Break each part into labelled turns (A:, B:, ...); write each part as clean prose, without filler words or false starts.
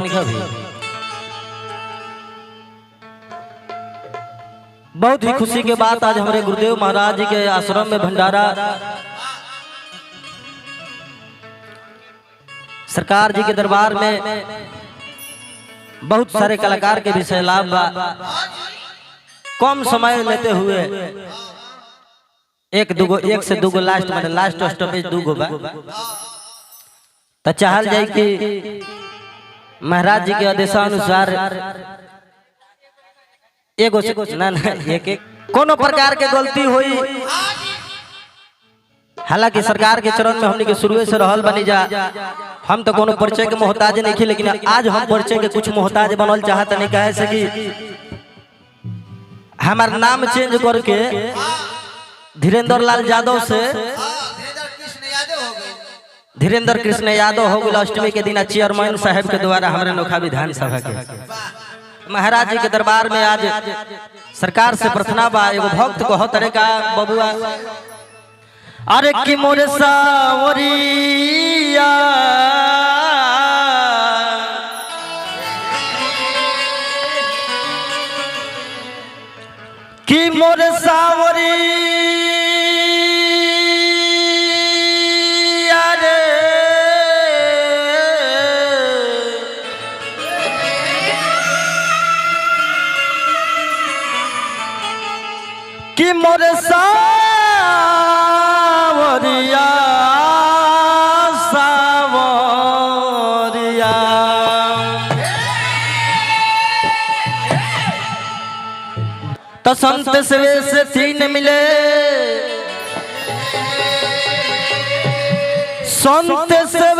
A: कि नहीं अभी? बहुत ही खुशी के बात आज हमारे गुरुदेव महाराज जी के आश्रम में भंडारा सरकार जी के दरबार में बहुत सारे कलाकार के विषय लाभ बा। कम समय लेते हुए एक से दूगो लास्ट माने लास्ट स्टॉपेज दूगो बा तो चाहल जाए कि महाराज जी के आदेशानुसार एगो से ना एक कोनो प्रकार के गलती हुई, हालांकि सरकार के चरण में हमने के शुरू से रहल बनी जा, हम तो कोनो परिचय के मोहताज नहीं थी, लेकिन आज हम परिचय के कुछ मोहताज बनल चाहत नहीं कहे से कि हमार नाम चेंज करके धीरेन्द्र लाल यादव से धीरेन्द्र कृष्ण यादव हो गया। अष्टमी के दिन चेयरमैन साहब के द्वारा हमारे नोखा विधानसभा के महाराज जी के दरबार में आज सरकार से प्रार्थना बा। एगो भक्त को तरह का बबुआ अरे कि मोरे सावरिया कि मोरे सावरिया रे कि मोरे सावरिया सावरिया तो संत से तीन मिले, संत से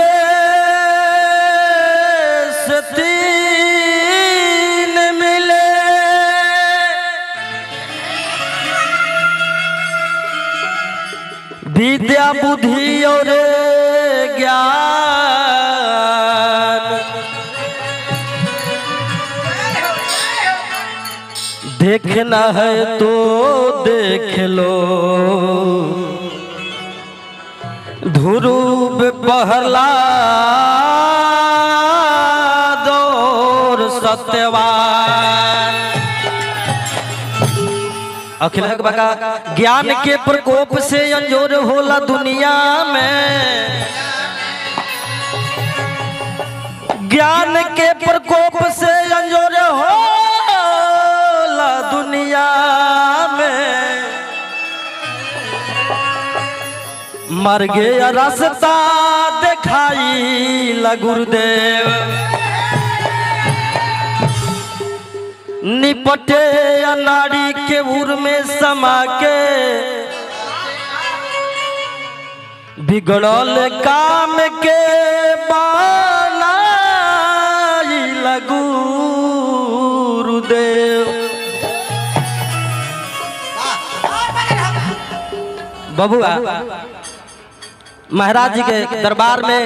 A: तीन मिले, विद्या बुद्धि और ज्ञान, देखना है तो देख लो ध्रुव प्रहलाद और सत्यवान। अखिल बका ज्ञान के प्रकोप से अंजोर होला दुनिया में, ज्ञान के प्रकोप से अंजोर होला दुनिया में, मर गया रास्ता दिखाई ला गुरुदेव, निपटे नाड़ी के उर में समा के, बिगड़ल काम के बनाई ला गुरुदेव। बबुआ महाराज जी के दरबार में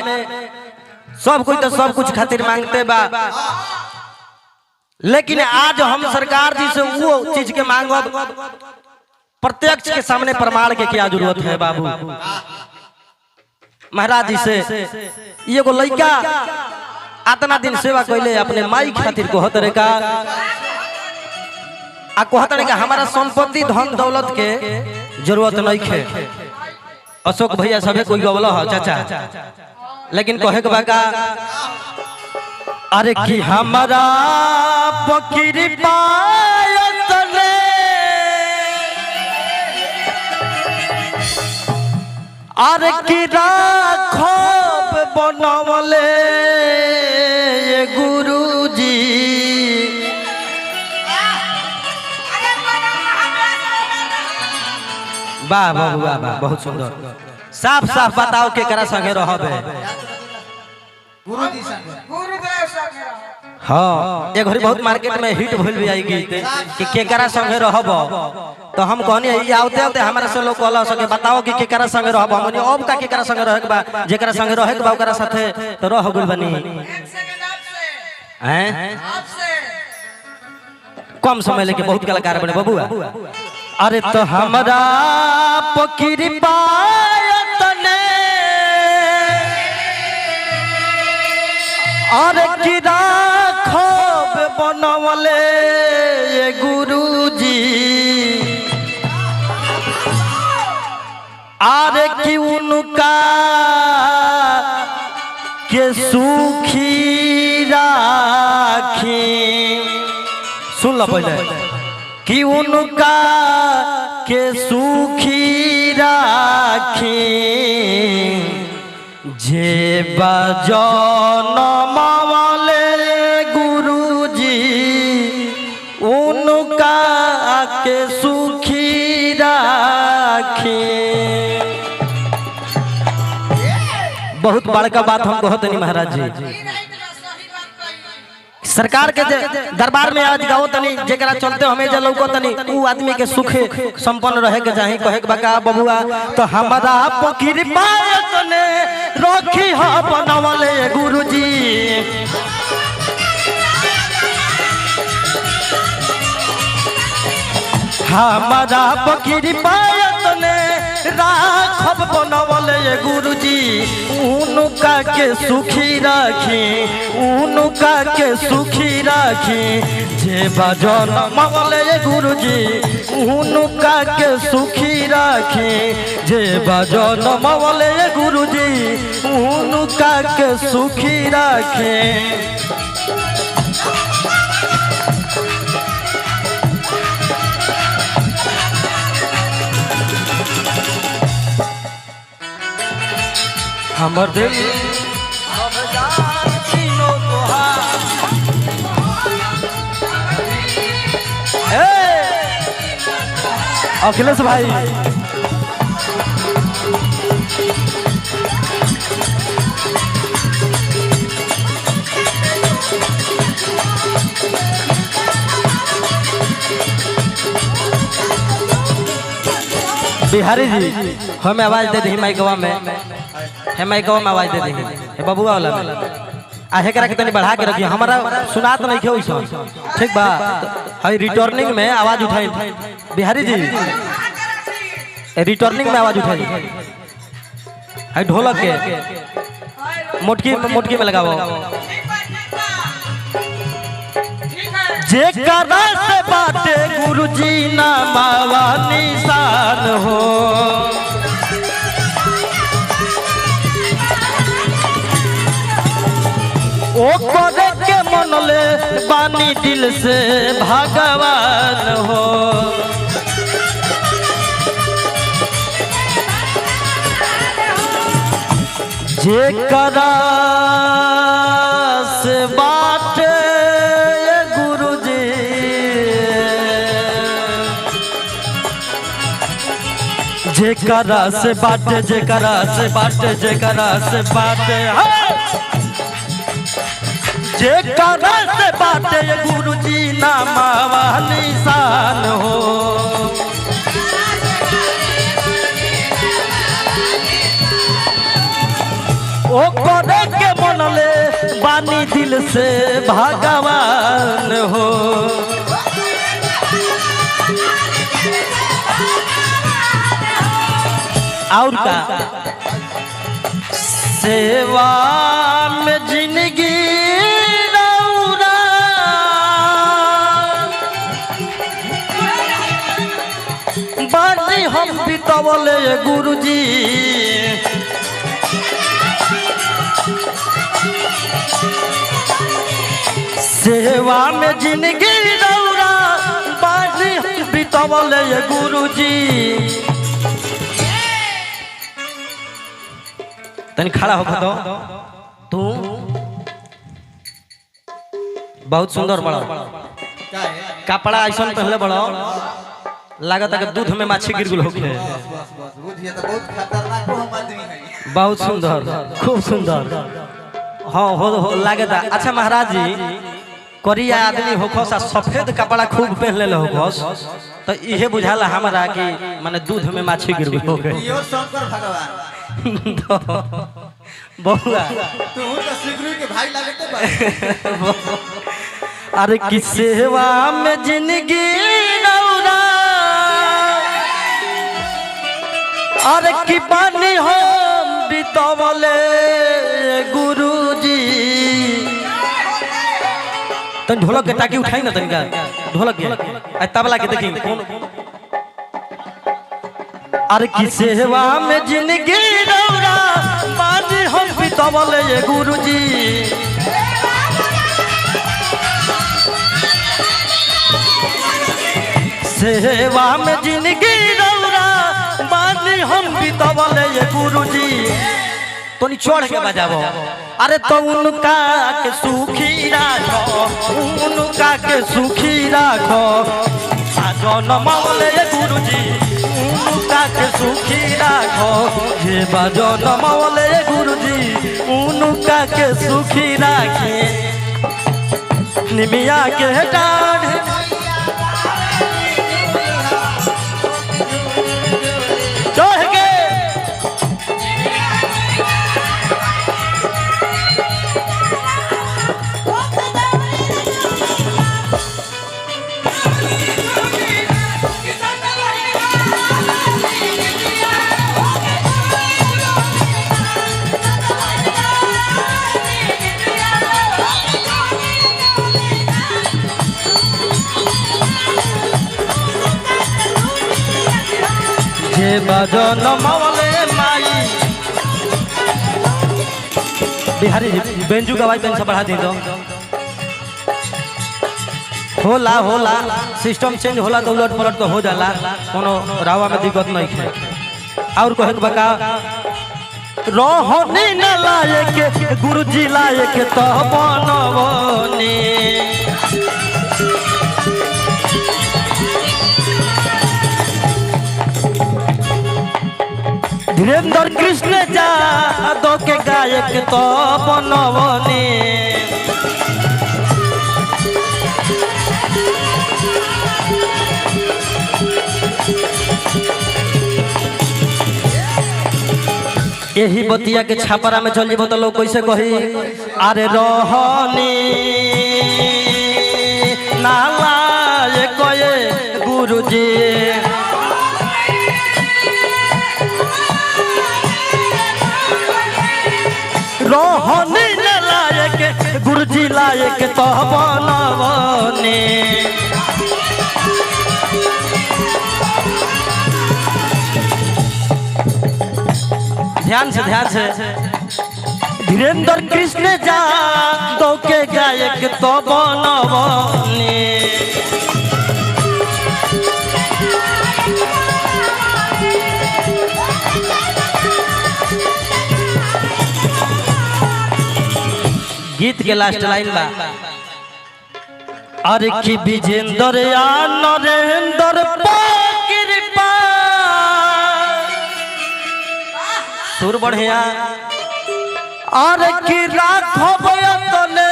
A: सब कोई तो सब कुछ खातिर मांगते बा, लेकिन आज हम सरकार जी से वो चीज के मांगब प्रत्यक्ष के सामने प्रमाण के क्या जरूरत है बाबू। महाराज जी से ये को लड़का इतना दिन सेवा कैले अपने माई खातिर कोहतरे का आ कोहतरे का हमारा संपत्ति धन दौलत के जरूरत नहीं है। अशोक भैया सभी कोई गवला हो चाचा, लेकिन कहे के बाका अरे कि हमारा फकीर पायत ने अरे कि राखब बनवले ये गुरुजी, वाह वाह वाह वाह बहुत सुंदर। साफ साफ बताओ के करा संगे रहबे गुरुजी संगे गुरुदेव संगे। हाँ एक घड़ी बहुत मार्केट में हिट भइल भी आई गीत कि केकरा संगे रहब, तो हम कहनी ये आते आते हमारा से लोग कहला सके बताओ कि केकरा संगे रहब, हमनी अब का केकरा संगे रहे के बा, जेकरा संगे रहे के बा ओकरा साथे तो रह गइल बनी हैं। कम समय लेके बहुत कलाकार बने बबुआ। अरे तो हमरा फकीर पायत ने अरे किरा बनवले गुरुजी आरे कि उनका के सुखी राखी। सुन लो पहले कि उनका के सुखी राखी जे जनमले गुरुजी उनका के सुखी राखी। बहुत बड़का बात हम कहत नहीं महाराज जी। सरकार के दरबार में आज गाओ तनी जेकरा चलते हमें जे लौको तनी उ आदमी के सुख संपन्न रहे के चाही। कहे के बका बबुआ तो हमरा पकिर पायत ने रखी ह बनवले गुरुजी हमरा पकिर पायत ने राखब बनवले गुरुजी उनका के सुखी राखी उनका के सुखी राखी जे जनमले गुरुजी उनका के सुखी राखी जे जनमले गुरुजी उनका के सुखी राखी। हमर दिल अखिलेश भाई बिहारी जी हमें आवाज दे दी माइकवा में माइकवा में आवाज दे दी बबुआ वाला में आहे करा के तनी बढ़ा के रखिए हमारा सुनात नहीं खे वैसा ठीक बा। हाई रिटर्निंग में आवाज उठाई बिहारी जी रिटर्निंग में आवाज उठाई हाई ढोलक के मोटकी में लगाओ जेकरा से बाटे गुरुजी ना मावा निशान हो ओ करे के मनले बानी दिल से भगवान हो जेकरा से बाटे गुरुजी जेकरा से बाटे जेकरा से बाटे जेकरा से बाटे जेकरा से बाटे गुरुजी ना मावा निशान हो ओ करे के मनले बानी दिल से भगवान हो और का सेवा में जिंदगी बानी हम बितवले गुरुजी सेवा में जिंदगी रौरा बानी बितवले गुरुजी। तनी खड़ा हो तो तू बहुत सुंदर बड़ा कपड़ा ऐसा पहले बड़ा लागत है कि दूध में माछी गिर गुल होके बहुत सुंदर खूब सुंदर हाँ हो लागत। अच्छा महाराज जी करिया आदमी होखस आ सफेद कपड़ा खूब पहन ले होखस तो इहे बुझाला हमारा कि माने दूध में माछी गिर गुल होके बहुआ तू तो सिगरी के भाई लागते बा अरे कि सेवा में जिंदगी रौरा अरे कि बानी हम बितवले गुरुजी तो ढोलक के टाकी उठाई ना तनिका ढोलक के तबला के देखी कौन अरे की सेवा में जिंदगी रौरा बानी हम बितवले ये गुरुजी सेवा में जिंदगी रौरा बानी हम बितवले ये गुरुजी तो नहीं छोड़ के बजाबो अरे तो उनका के सुखी राखो उनका के सुखी राखो जन मवले गुरुजी उनका के सुखी राखो जे बाजन मवले गुरुजी उनका के सुखी राखे निमिया के डाढ़ बाजन मवले माई बिहारी बेंजू गवाई पेन से बढ़ा दी दो होला होला सिस्टम चेंज होला तो उलट पलट तो हो जाला कोनो रावा में दिक्कत नहीं है और कहे बका रोहनी न लायक गुरुजी लायक तो बनवनी धीरेन्द्र कृष्ण जादव के गायक तो बनवनी यही बतिया के छापरा में चल जीवो तो लोग कैसे कही अरे रोहनी नाला ये कहे गुरुजी रोहनी लायक गुरुजी लायक तो बनवनी ध्यान से धीरेन्द्र कृष्ण जादव के गायक तो बनवनी गीत के लास्ट लाइन बा अरे की विजेंद्र या नरेंद्र कृपा सुर बढ़िया अरे की राखब तले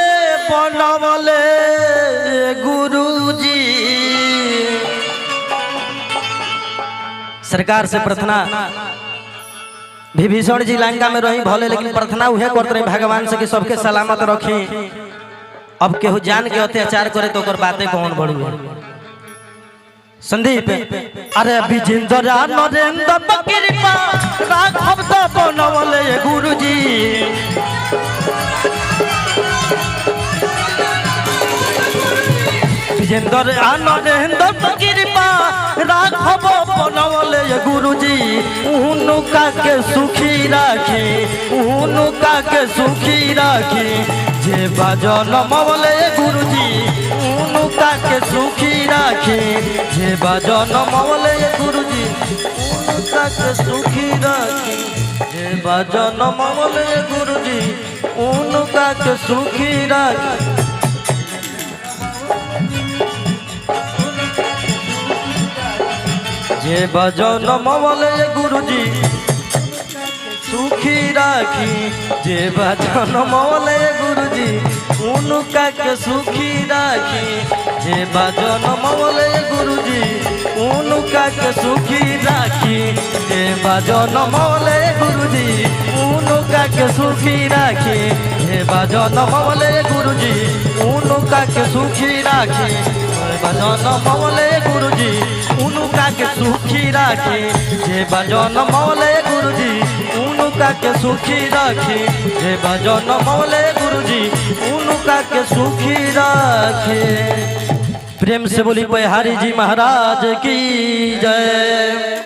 A: बनवले गुरुजी सरकार से प्रार्थना विभीषण जी लंका में रही भले लेकिन प्रार्थना उहे करते रहे भगवान से कि सबके सलामत रखी अब केहू जान के अत्याचार करे तो ओकर बातें कौन बढ़ू संदीप अरे विजेंद्र नरेंद्र कृपा राघव तो बनवले गुरुजी विजेंद्र नरेंद्र कृपा राघव बनवले गुरुजी उनका के सुखी राखी उनका के सुखी राखी जे बाजन मवले गुरुजी उनका के सुखी राखी जे बाजन मवले गुरुजी उनका के सुखी राखी जे बाजन मवले गुरुजी उनका के सुखी राखी जे बाजन मवले गुरुजी सुखी राखी जे बाजन मवले गुरुजी उनका के सुखी राखी जे बाजन मवले गुरुजी उनका के सुखी राखी जे बाजन मवले गुरुजी उनका के सुखी राखी जे बाजन मवले गुरुजी उनका के सुखी राखी बाजन मवले गुरुजी उनका के सुखी राखी जे बाजन मवले गुरुजी उनका के सुखी रखी हे भजन मौले गुरुजी उनका के सुखी रखे। प्रेम से बोली बिहारी जी महाराज की जय।